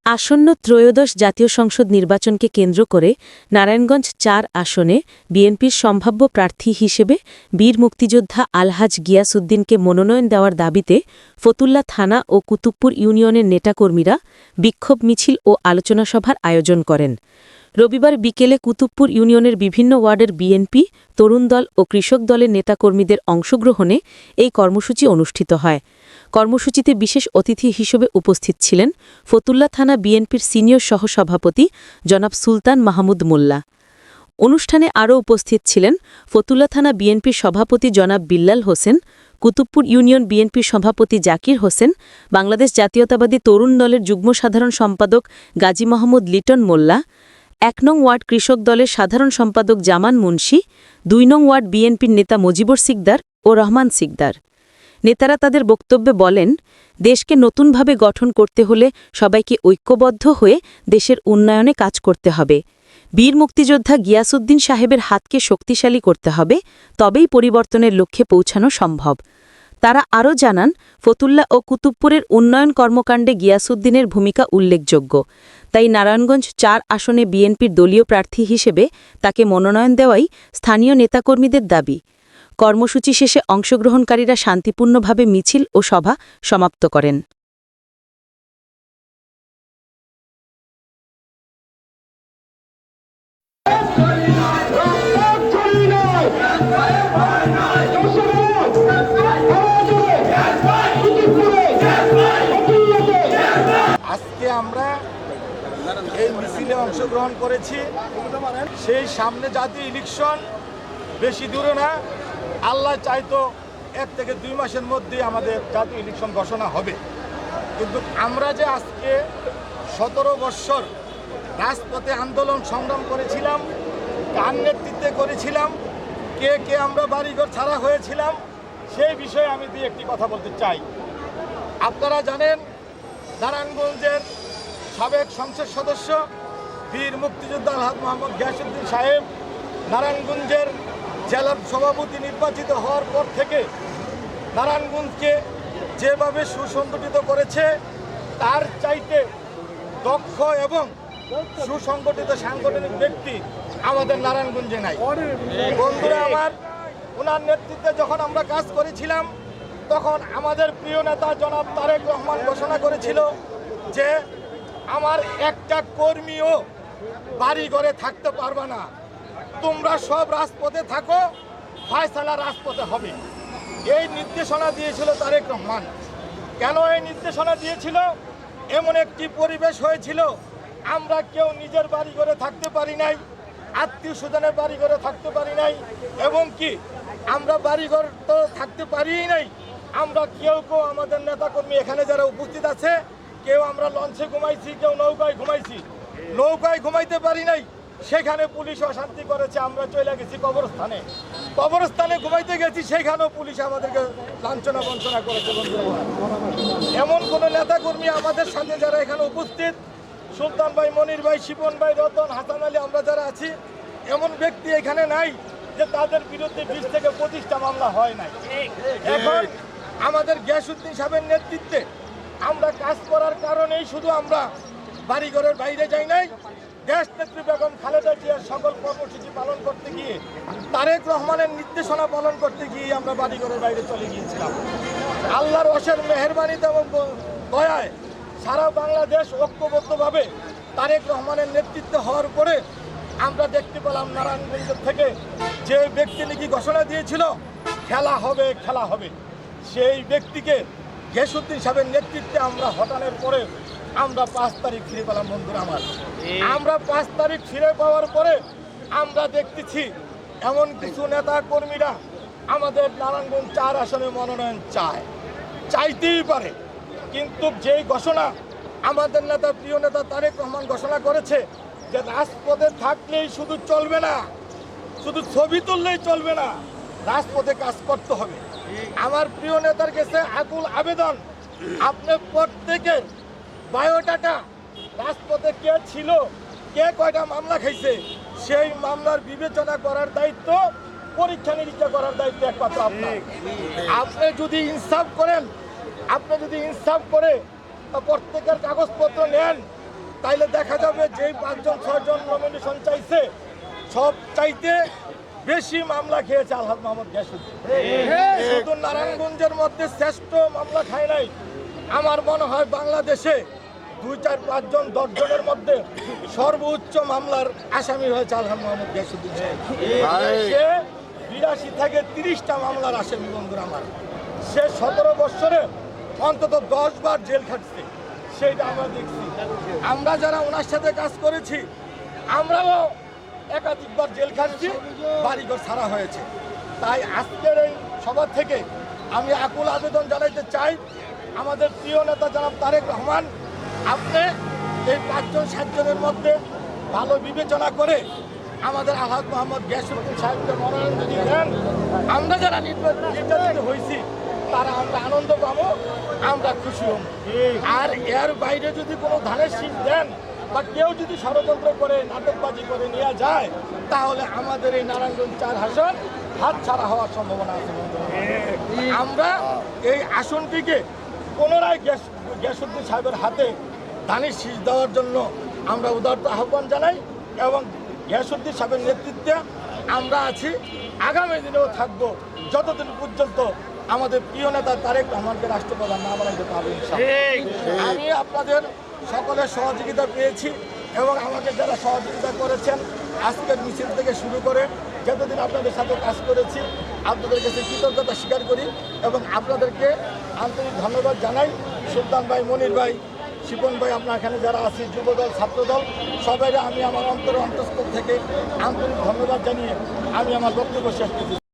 আসন্ন ত্রয়োদশ জাতীয় সংসদ নির্বাচনকে কেন্দ্র করে নারায়ণগঞ্জ ৪ আসনে বিএনপির সম্ভাব্য প্রার্থী হিসেবে বীর মুক্তিযোদ্ধা আলহাজ গিয়াসউদ্দিনকে মনোনয়ন দেওয়ার দাবিতে ফতুল্লা থানা ও কুতুবপুর ইউনিয়নের নেতাকর্মীরা বিক্ষোভ মিছিল ও আলোচনা সভার আয়োজন করেন। রবিবার বিকেলে কুতুবপুর ইউনিয়নের বিভিন্ন ওয়ার্ডের বিএনপি, তরুণ দল ও কৃষক দলের নেতাকর্মীদের অংশগ্রহণে এই কর্মসূচি অনুষ্ঠিত হয়। কর্মসূচিতে বিশেষ অতিথি হিসেবে উপস্থিত ছিলেন ফতুল্লা থানা বিএনপির সিনিয়র সহসভাপতি জনাব সুলতান মাহমুদ মোল্লা। অনুষ্ঠানে আরও উপস্থিত ছিলেন ফতুল্লা থানা বিএনপির সভাপতি জনাব বিল্লাল হোসেন, কুতুবপুর ইউনিয়ন বিএনপির সভাপতি জাকির হোসেন, বাংলাদেশ জাতীয়তাবাদী তরুণ দলের যুগ্ম সাধারণ সম্পাদক গাজী মাহমুদ লিটন মোল্লা, ১ নং ওয়ার্ড কৃষক দলের সাধারণ সম্পাদক জামান মুন্সি, ২ নং ওয়ার্ড বিএনপির নেতা মজিবর সিকদার ও রহমান সিকদার। নেতারা তাদের বক্তব্যে বলেন, দেশকে নতুনভাবে গঠন করতে হলে সবাইকে ঐক্যবদ্ধ হয়ে দেশের উন্নয়নে কাজ করতে হবে। বীর মুক্তিযোদ্ধা গিয়াসউদ্দিন সাহেবের হাতকে শক্তিশালী করতে হবে, তবেই পরিবর্তনের লক্ষ্যে পৌঁছানো সম্ভব। তারা আরও জানান, ফতুল্লা ও কুতুবপুরের উন্নয়ন কর্মকাণ্ডে গিয়াসউদ্দিনের ভূমিকা উল্লেখযোগ্য। তাই নারায়ণগঞ্জ ৪ আসনে বিএনপির দলীয় প্রার্থী হিসেবে তাকে মনোনয়ন দেওয়াই স্থানীয় নেতাকর্মীদের দাবি। কর্মসূচি শেষে অংশগ্রহণকারীরা শান্তিপূর্ণভাবে মিছিল ও সভা সমাপ্ত করেন। আজকে আমরা এই মিছিলে অংশগ্রহণ করেছি। সেই সামনে জাতীয় ইলেকশন বেশি দূরে না, আল্লাহ চাইতো ১ থেকে ২ মাসের মধ্যেই আমাদের জাতীয় ইলেকশন ঘোষণা হবে। কিন্তু আমরা যে আজকে ১৭ বৎসর রাজপথে আন্দোলন সংগ্রাম করেছিলাম, কার নেতৃত্বে করেছিলাম, কে কে আমরা বাড়িঘর ছাড়া হয়েছিলাম, সেই বিষয়ে আমি ২-১টি কথা বলতে চাই। আপনারা জানেন, নারায়ণগঞ্জের সাবেক সংসদ সদস্য বীর মুক্তিযোদ্ধা আলহাজ মোহাম্মদ গিয়াসউদ্দিন সাহেব নারায়ণগঞ্জের জেলার সভাপতি নির্বাচিত হওয়ার পর থেকে নারায়ণগঞ্জকে যেভাবে সুসংগঠিত করেছে, তার চাইতে দক্ষ এবং সুসংগঠিত সাংগঠনিক ব্যক্তি আমাদের নারায়ণগঞ্জে নাই। বন্ধুরা আমার, ওনার নেতৃত্বে যখন আমরা কাজ করেছিলাম, তখন আমাদের প্রিয় নেতা জনাব তারেক রহমান ঘোষণা করেছিল যে আমার একটা কর্মীও বাড়ি ঘরে থাকতে পারবে না, তোমরা সব রাজপথে থাকো, ফয়সালা রাজপথে হবে। এই নির্দেশনা দিয়েছিল তারেক রহমান। কেন এই নির্দেশনা দিয়েছিল? এমন একটি পরিবেশ হয়েছিল, আমরা কেউ নিজের বাড়ি ঘরে থাকতে পারি নাই, আত্মীয় স্বজনের বাড়ি ঘরে থাকতে পারি নাই, এবং কি আমরা বাড়িঘর তো থাকতে পারিই নাই। আমরা কেউ আমাদের নেতাকর্মী এখানে যারা উপস্থিত আছে, কেউ আমরা লঞ্চে ঘুমাইছি, কেউ নৌকায় ঘুমাইছি। নৌকায় ঘুমাইতে পারি নাই, সেখানে পুলিশ অশান্তি করেছে, আমরা চলে গেছি কবরস্থানে। কবরস্থানে ঘুমাইতে গেছি, সেখানেও পুলিশ আমাদেরকে লাঞ্ছনা বঞ্চনা করেছে। এমন কোনো নেতাকর্মী আমাদের সাথে যারা এখানে উপস্থিত, সুলতান ভাই, মনির ভাই, শিপন ভাই, রতন, হাসান আলী, আমরা যারা আছি, এমন ব্যক্তি এখানে নাই যে তাদের বিরুদ্ধে ২০ থেকে ২৫টা মামলা হয় নাই। এখন আমাদের গিয়াসউদ্দিন সাহেবের নেতৃত্বে আমরা কাজ করার কারণেই শুধু আমরা বাড়িঘরের বাইরে যাই নাই, দেশ নেত্রী বেগম খালেদা জিয়ার সকল কর্মসূচি পালন করতে গিয়ে, তারেক রহমানের নির্দেশনা পালন করতে গিয়ে আমরা বাড়িঘরের বাইরে চলে গিয়েছিলাম। আল্লাহর অশেষ মেহেরবানিতে এবং দয়ায় সারা বাংলাদেশ ঐক্যবদ্ধভাবে তারেক রহমানের নেতৃত্বে হওয়ার পরে আমরা দেখতে পেলাম নারায়ণগঞ্জ থেকে যে ব্যক্তি নাকি ঘোষণা দিয়েছিল খেলা হবে খেলা হবে, সেই ব্যক্তিকে গিয়াসউদ্দিন সাহেবের নেতৃত্বে আমরা হটানোর পরে আমরা ৫ তারিখ ফিরে পেলাম। বন্ধুরা আমার, আমরা ৫ তারিখ ফিরে পাওয়ার পরে আমরা দেখতেছি এমন কিছু নেতা কর্মীরা আমাদের নারায়ণগঞ্জ ৪ আসনে মনোনয়ন চাইতেই পারে, কিন্তু যেই ঘোষণা আমাদের নেতা, প্রিয় নেতা তারেক রহমান ঘোষণা করেছে যে রাজপথে থাকলেই শুধু চলবে না, শুধু ছবি তুললেই চলবে না, রাজপথে কাজ করতে হবে। আমার প্রিয় নেতার কাছে আকুল আবেদন, আপনি প্রত্যেকের বায়োডাটা, রাজপথে কে ছিল, কে কয়টা মামলা খাইছে, সেই মামলার বিবেচনা করার দায়িত্ব, পরীক্ষা নিরীক্ষা করার দায়িত্ব একমাত্র আপনার। আপনি যদি ইনসাফ করেন, আপনি যদি ইনসাফ করে প্রত্যেকের কাগজপত্র নেন, তাইলে দেখা যাবে যেই 5 জন 6 জন নমিনেশন চাইছে সব চাইতে বেশি মামলা খেয়েছে আলহাজ মোহাম্মদ গিয়াসউদ্দিন। শুধু নারায়ণগঞ্জের মধ্যে শ্রেষ্ঠ মামলা খায় নাই, আমার মনে হয় বাংলাদেশে 2, 4, 5 জন 10 জনের মধ্যে সর্বোচ্চ মামলার আসামি হয়েছে আলহাজ মোহাম্মদ গিয়াসউদ্দিন। সে 82 থেকে 30টা মামলার আসামি বন্ধুরা আমার। সে 17 বছরে অন্তত 10 বার জেল খাটছে, সেইটা আমরা দেখছি। আমরা যারা ওনার সাথে কাজ করেছি আমরাও একাধিকবার জেল খাটছি, বাড়িঘর ছাড়া হয়েছে। তাই আজকের এই সভা থেকে আমি আকুল আবেদন জানাইতে চাই, আমাদের প্রিয় নেতা জনাব তারেক রহমান, আপনি এই 5 জন 7 জনের মধ্যে ভালো বিবেচনা করে আমাদের আলহাজ মোহাম্মদ গিয়াসউদ্দিন সাহেবকে মনোনয়ন যদি দেন, আমরা যারা নির্বাচিত হয়েছি তারা আমরা আনন্দ পাবো, আমরা খুশি হব। আর এর বাইরে যদি কোনো ধানের শীষ দেন বা কেউ যদি ষড়যন্ত্র করে নাটকবাজি করে নিয়ে যায়, তাহলে আমাদের এই নারায়ণগঞ্জ 4 আসন হাত ছাড়া হওয়ার সম্ভাবনা আছে। আমরা এই আসনটিকে পুনরায় গিয়াসউদ্দিন সাহেবের হাতে ধানের শীষ দেওয়ার জন্য আমরা উদারতা আহ্বান জানাই এবং গিয়াসউদ্দিন সাহেবের নেতৃত্বে আমরা আছি, আগামী দিনেও থাকবো, যতদিন পর্যন্ত আমাদের প্রিয় নেতা তারেক রহমানকে রাষ্ট্রপ্রধান না বানাইতে পারবে। আমি আপনাদের সকলের সহযোগিতা পেয়েছি এবং আমাকে যারা সহযোগিতা করেছেন আজকের মিছিল থেকে শুরু করে যতদিন আপনাদের সাথে কাজ করেছি, আপনাদের কাছে কৃতজ্ঞতা স্বীকার করি এবং আপনাদেরকে আন্তরিক ধন্যবাদ জানাই। সুলতান ভাই, মনির ভাই, শিপন ভাই, আপনার এখানে যারা আছে, যুবদল, ছাত্রদল, সবাইকে আমি আমার অন্তরস্থল থেকে আন্তরিক ধন্যবাদ জানিয়ে আমি আমার বক্তব্য শেষ করছি।